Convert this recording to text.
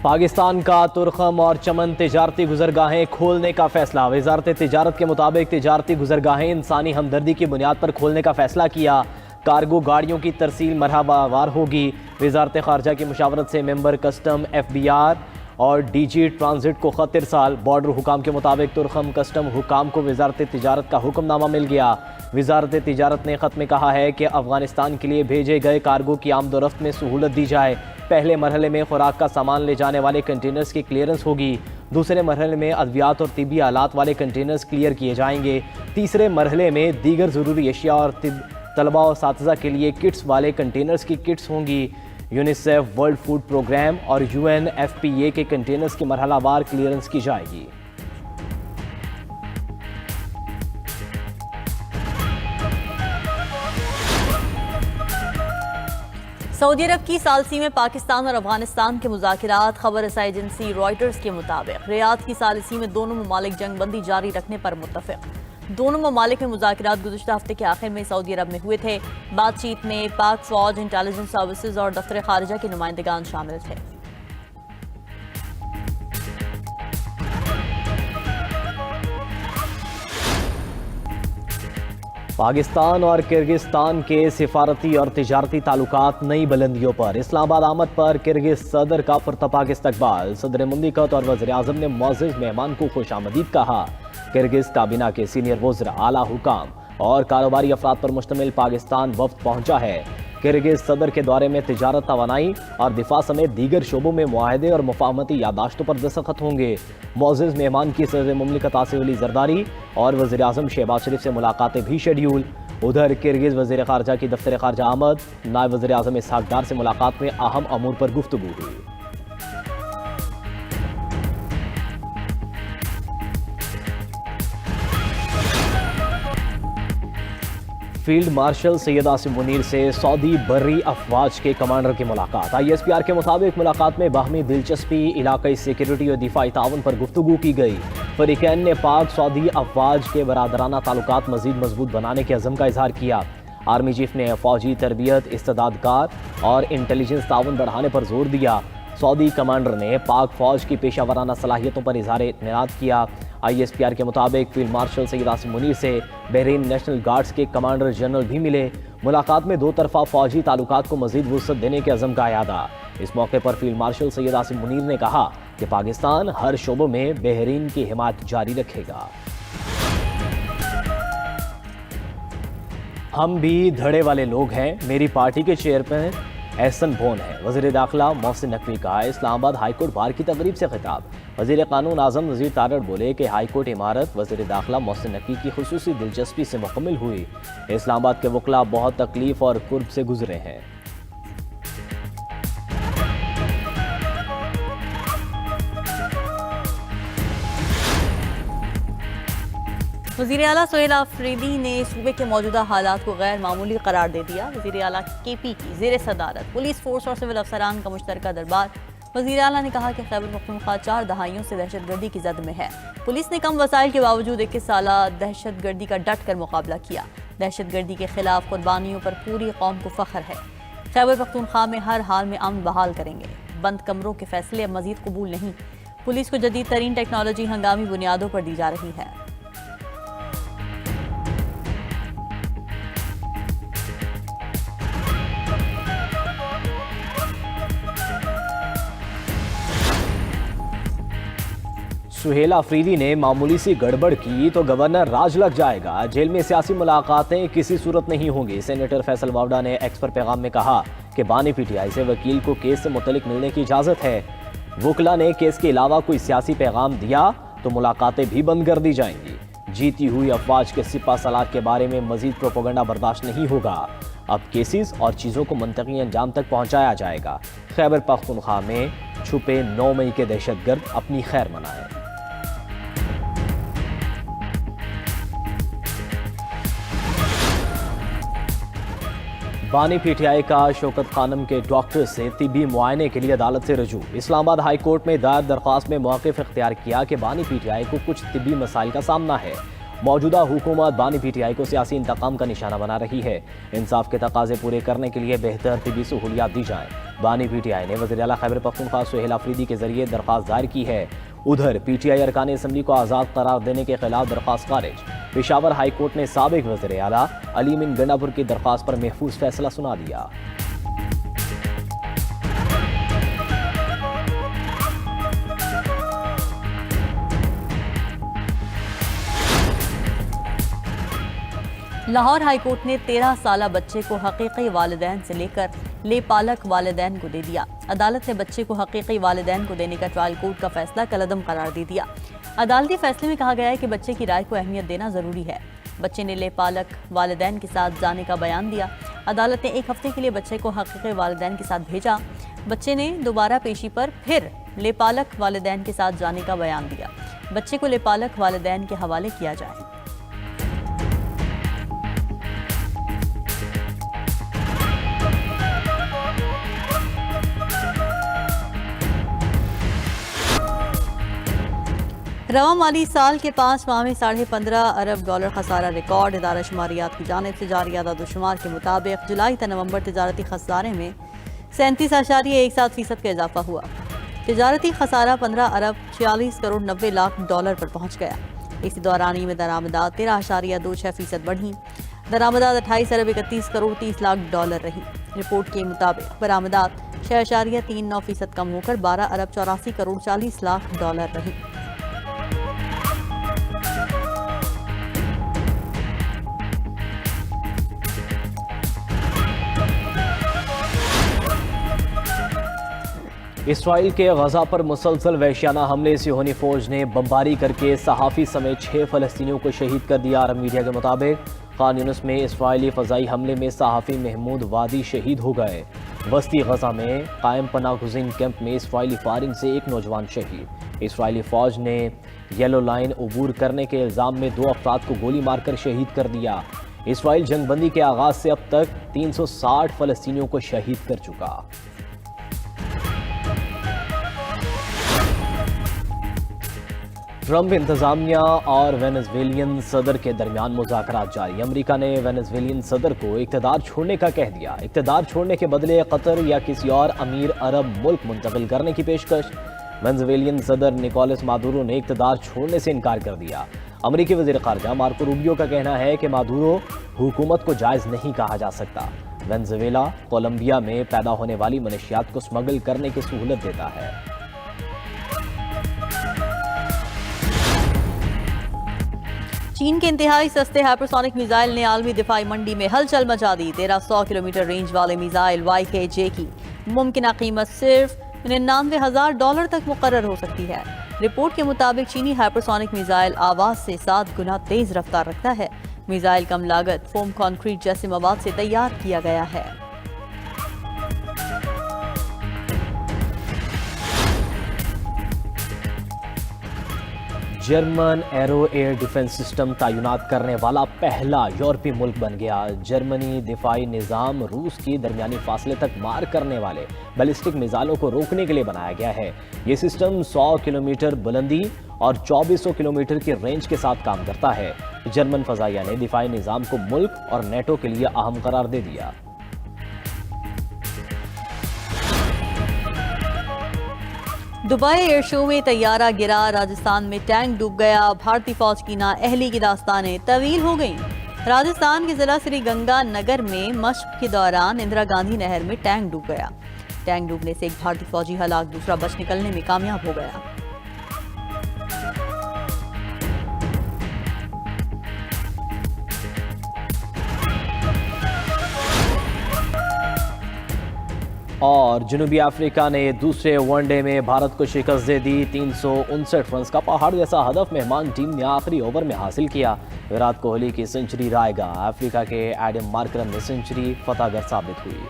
पाकिस्तान का तुर्खम और चमन तिजारती गुजरगाहें खोलने का फैसला। वजारत तिजारत के मुताबिक तिजारती गुजरगाहें इंसानी हमदर्दी की बुनियाद पर खोलने का फैसला किया। कार्गो गाड़ियों की तरसील मरहबावार होगी। वजारत खारजा की मुशावरत से मेंबर कस्टम FBR और DG ट्रांजिट को खत इरसाल। बॉर्डर हुकाम के मुताबिक तुर्खम कस्टम हुकाम को वजारत तिजारत का हुक्मनामा मिल गया। वजारत तिजारत ने खत में कहा है कि अफगानिस्तान के लिए भेजे गए कार्गो की आमदोरफ्त में सहूलत दी जाए। पहले मरहले में खुराक का सामान ले जाने वाले कंटेनर्स की क्लियरेंस होगी। दूसरे मरहले में अद्वियात और तिब्बी आलात वाले कंटेनर्स क्लियर किए जाएंगे। तीसरे मरहले में दीगर ज़रूरी अशिया और तलबा और सातिज़ा के लिए किट्स वाले कंटेनर्स की किट्स होंगी। यूनिसेफ, वर्ल्ड फूड प्रोग्राम और UNFPA के कंटेनर्स की मरहलावार क्लियरेंस की जाएगी। सऊदी अरब की सालसी में पाकिस्तान और अफगानिस्तान के मुज़ाकिरात। खबर रसाई एजेंसी रॉयटर्स के मुताबिक रियाद की सालसी में दोनों ममालिक जंगबंदी जारी रखने पर मुत्तफिक। दोनों ममालिक में मुज़ाकिरात गुज़श्ता हफ्ते के आखिर में सऊदी अरब में हुए थे। बातचीत में पाक फौज, इंटेलिजेंस सर्विसेज और दफ्तर खारिजा के नुमाइंदगान शामिल थे। पाकिस्तान और किर्गिस्तान के सिफारती और तिजारती ताल्लुकात नई बुलंदियों पर। इस्लामाबाद आमद पर किर्गिज सदर का पुरतपाक इस्तकबाल। सदर मुमलिकत और वज़ीर आज़म ने मुअज़्ज़ज़ मेहमान को खुशामदीद कहा। किर्गिज काबीना के सीनियर वज़रा, आला हुकाम और कारोबारी अफराद पर मुश्तमिल पाकिस्तान वफ़द पहुंचा है। किर्गिज सदर के दौरे में तिजारत, तवानाई और दिफा समेत दीगर शोबों में मुआहदे और मुफाहमती यादाश्तों पर दस्तखत होंगे। मुअज़्ज़ज़ मेहमान की सदर मुमलिकत आसिफ अली ज़रदारी और वज़ीर आज़म शहबाज शरीफ से मुलाकातें भी शेड्यूल। उधर किर्गिज वज़ीर ख़ारजा की दफ्तर ख़ारजा आमद नायब वज़ीर आज़म इसहाक़ डार से मुलाकात में अहम अमूर पर गुफ्तगू हुई। फील्ड मार्शल सैयद आसिम मुनीर से सऊदी बर्री अफवाज के कमांडर की मुलाकात। ISPR के मुताबिक मुलाकात में बाहमी दिलचस्पी, इलाकाई सिक्योरिटी और दिफाई ताउन पर गुफ्तगू की गई। फरीकैन ने पाक सऊदी अफवाज के बरादराना ताल्लुकात मजीद मजबूत बनाने के अज़म का इजहार किया। आर्मी चीफ ने फौजी तरबियत, इस्तेदादकार और इंटेलिजेंस ताउन बढ़ाने पर जोर दिया। सऊदी कमांडर ने पाक फौज की पेशावराना सलाहियतों पर इजहार एतमाद किया। ISPR के मुताबिक फील्ड मार्शल सैयद आसिम मुनीर से बहरीन नेशनल गार्ड्स के कमांडर जनरल भी मिले। मुलाकात में दो तरफा फौजी ताल्लुकात को मजीद वुसअत देने के अज़म का यादा। इस मौके पर फील्ड मार्शल सैयद आसिम मुनीर ने कहा कि पाकिस्तान हर शोबों में बहरीन की हिमायत जारी रखेगा। हम भी धड़े वाले लोग हैं। मेरी पार्टी के चेयरमैन एहसन बोन है। वज़ीर दाखिला मोहसिन नकवी का इस्लामाबाद हाईकोर्ट बार की तकरीब से खिताब। वज़ीर कानून आज़म नज़ीर तारड़ बोले कि हाईकोर्ट इमारत वज़ीर दाखिला मोहसिन नकवी की खुसूसी दिलचस्पी से मुकम्मल हुई। इस्लामाबाद के वकला बहुत तकलीफ और कुर्ब से गुजरे हैं। वज़ीर आला सोहेल आफरीदी ने सूबे के मौजूदा हालात को गैर मामूली करार दे दिया। वज़ीर आला KP की ज़ेर सदारत पुलिस फोर्स और सिविल अफसरान का मुश्तरका दरबार। वज़ीर आला ने कहा कि खैबर पख्तूनख्वा 4 दहाइयों से दहशतगर्दी की जद में है। पुलिस ने कम वसाइल के बावजूद 21 साला दहशतगर्दी का डट कर मुकाबला किया। दहशतगर्दी के खिलाफ कुर्बानियों पर पूरी कौम को फ़ख्र है। खैबर पख्तूनख्वा में हर हाल में अमन बहाल करेंगे। बंद कमरों के फैसले अब मजीद कबूल नहीं। पुलिस को जदीद तरीन टेक्नोलॉजी हंगामी बुनियादों पर दी जा रही है। सुहेल आफरीदी ने मामूली सी गड़बड़ की तो गवर्नर राज लग जाएगा। जेल में सियासी मुलाकातें किसी सूरत नहीं होंगी। सेनेटर फैसल वावडा ने एक्स पर पैगाम में कहा कि बानी PTI से वकील को केस से मुतलिक मिलने की इजाज़त है। वकला ने केस के अलावा कोई सियासी पैगाम दिया तो मुलाकातें भी बंद कर दी जाएंगी। जीती हुई अफवाज के सिपा सलार के बारे में मजीद प्रोपेगेंडा बर्दाश्त नहीं होगा। अब केसेस और चीज़ों को मंतकी अंजाम तक पहुँचाया जाएगा। खैबर पख्तूनख्वा में छुपे 9 मई के दहशतगर्द अपनी खैर मनाएं। बानी PTI का शौकत खानम के डॉक्टर से तिबी मुआयने के लिए अदालत से रजू। इस्लामाबाद हाई कोर्ट में दायर दरख्वास्त में मौक़िफ़ इख्तियार किया कि बानी PTI को कुछ तिबी मसाइल का सामना है। मौजूदा हुकूमत बानी PTI को सियासी इंतकाम का निशाना बना रही है। इंसाफ के तकाजे पूरे करने के लिए बेहतर तिबी सहूलियात दी जाएँ। बानी PTI ने वज़ीर आला खैबर पख्तूनख्वा सुहेल अफरीदी के जरिए दरख्वास्त दायर की है। उधर PTI अरकान असम्बली को आज़ाद करार देने के खिलाफ दरख्वास्त खारिज। पेशावर हाई कोर्ट ने साबिक वज़ीर आला अली मिन गंडापुर की दरख्वास्त पर महफूज फैसला सुना दिया। लाहौर हाई कोर्ट ने 13 साला बच्चे को हकीकी वालिदैन से लेकर लेपालक वालिदैन को दे दिया। अदालत ने बच्चे को हकीकी वालिदैन को देने का ट्रायल कोर्ट का फैसला कलअदम करार दे दिया। अदालती फैसले में कहा गया है कि बच्चे की राय को अहमियत देना जरूरी है। बच्चे ने लेपालक वालिदैन के साथ जाने का बयान दिया। अदालत ने 1 हफ्ते के लिए बच्चे को हकीकी वालिदैन के साथ भेजा। बच्चे ने दोबारा पेशी पर फिर लेपालक वालिदैन के साथ जाने का बयान दिया। बच्चे को लेपालक वालिदैन के हवाले किया जाए। रवा माली साल के 5 माह में $15.5 अरब खसारा रिकॉर्ड। इदारा शुमारियात की जानिब से जारी आदादोशुमार के मुताबिक जुलाई से नवंबर तजारती खसारे में 37.17% का इजाफा हुआ। तजारती खसारा $15.46 करोड़ पर पहुंच गया। इसी दौरान में दरामदात 13.26% बढ़ी। दरामदात $28.31 करोड़ $30 रही। रिपोर्ट के मुताबिक बरामदात 6.39% कम होकर $12.84 करोड़ $40 रही। इसराइल के गजा पर मुसलसल वहशियाना हमले से सियोनी फौज ने बमबारी करके सहाफ़ी समेत 6 फ़लस्तीनियों को शहीद कर दिया। अरब मीडिया के मुताबिक खान यूनिस में इसराइली फ़ज़ाई हमले में सहाफ़ी महमूद वादी शहीद हो गए। वस्ती गजा में कायम पनाह गुज़ीन कैंप में इसराइली फायरिंग से 1 नौजवान शहीद। इसराइली फ़ौज ने येलो लाइन अबूर करने के इल्ज़ाम में 2 अफराद को गोली मारकर शहीद कर दिया। इसराइल जंगबंदी के आगाज़ से अब तक 360 फ़लस्तीनियों को शहीद कर चुका। ट्रंप इंतजामिया और वेनेजुएलियन सदर के दरमियान मुज़ाकरात जारी। अमेरिका ने वेनेजुएलियन सदर को इक़्तिदार छोड़ने का कह दिया। इक़्तिदार छोड़ने के बदले कतर या किसी और अमीर अरब मुल्क मुंतकिल करने की पेशकश। वेनेजुएलियन सदर निकोलस मादुरो ने इक़्तिदार छोड़ने से इनकार कर दिया। अमेरिकी वज़ीर ख़ारजा मार्को रूबियो का कहना है कि मादुरो हुकूमत को जायज़ नहीं कहा जा सकता। वेनेजुएला कोलंबिया में पैदा होने वाली मनशियात को स्मगल करने की सहूलत देता है। चीन के इंतहाई सस्ते हाइपरसोनिक मिसाइल ने आलमी दिफाई मंडी में हलचल मचा दी। 1300 किलोमीटर रेंज वाले मिसाइल YKJ की मुमकिन कीमत सिर्फ $99,000 तक मुकर्रर हो सकती है। रिपोर्ट के मुताबिक चीनी हाइपरसोनिक मिसाइल आवाज से 7 गुना तेज रफ्तार रखता है। मिसाइल कम लागत फोम कंक्रीट जैसे मवाद से तैयार किया गया है। German arrow air defence system तैनात करने वाला पहला यूरोपीय मुल्क बन गया। जर्मनी दिफाई निज़ाम रूस की दरमियानी फासले तक मार करने वाले बैलिस्टिक मिसाइलों को रोकने के लिए बनाया गया है। ये सिस्टम 100 किलोमीटर बुलंदी और 2400 किलोमीटर की रेंज के साथ काम करता है। जर्मन फजाइया ने दिफाई निज़ाम को मुल्क और नेटो के लिए अहम करार दे दिया। दुबई एयर शो में तैयारा गिरा। राजस्थान में टैंक डूब गया। भारतीय फौज की नाअहली की दास्तानें तवील हो गईं। राजस्थान के जिला श्री गंगानगर में मशक के दौरान इंदिरा गांधी नहर में टैंक डूब गया। टैंक डूबने से एक भारतीय फौजी हलाक, दूसरा बच निकलने में कामयाब हो गया। और जनूबी अफ्रीका ने दूसरे वनडे में भारत को शिकस्त दे दी। 359 रन का पहाड़ जैसा हदफ मेहमान टीम ने आखिरी ओवर में हासिल किया। विराट कोहली की सेंचुरी रायगा अफ्रीका के एडम मार्करम में सेंचुरी फतहगर साबित हुई।